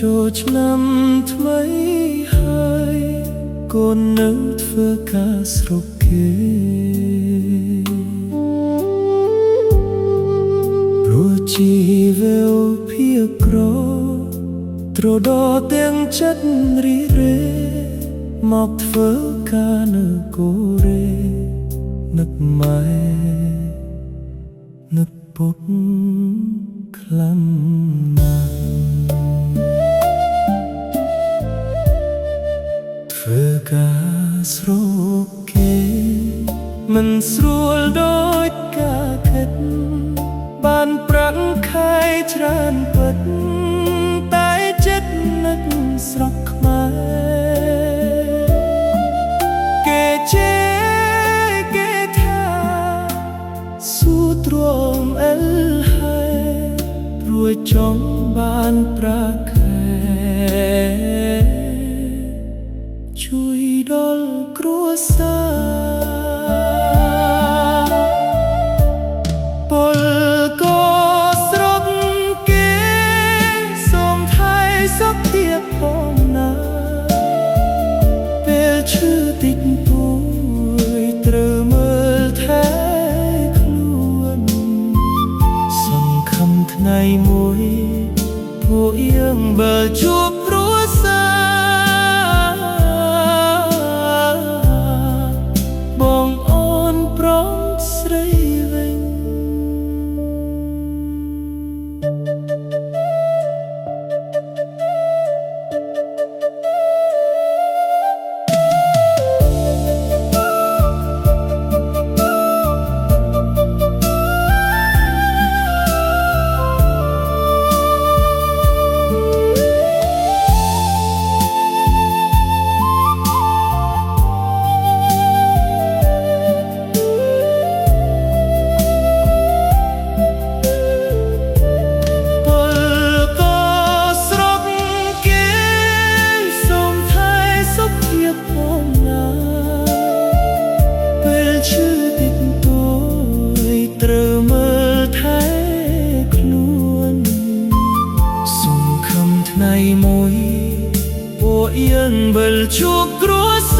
ចូលឆ្នាំថ្មីហើយកូននៅធ្វើការស្រុកគេព្រោះជីវិតភាក្រត្រដោទាំងចិត្តរីរេមកធ្វើការនៅកូរ៉េនឹកម៉ែនឹកពុកខ្លាំងណាស់ធ្វើការស្រុកគេមិនស្រួលដូចការគិតបានប្រាក់ខែច្រើនពិតតែចិត្តនឹកស្រុកខ្មែរគេជេរគេថាស៊ូទ្រាំអិលហើយព្រួយចង់បានប្រាក់ខែជួយដល់គ្រួសារពលក៏ស្រុកគេសូមថែសុខទៀតផងណាពេលឈឺតិចតួយត្រូវមើលថែខ្លួនសង្ឃឹមថ្ងៃមួយពួកយើងបើជួបគ្រួសារបងអូនប្រុសស្រីវិញ ត្រូវមើលថែខ្លួនសង្ឃឹមថ្ងៃមួយពួកយើងវិលជួបគ្រួសារ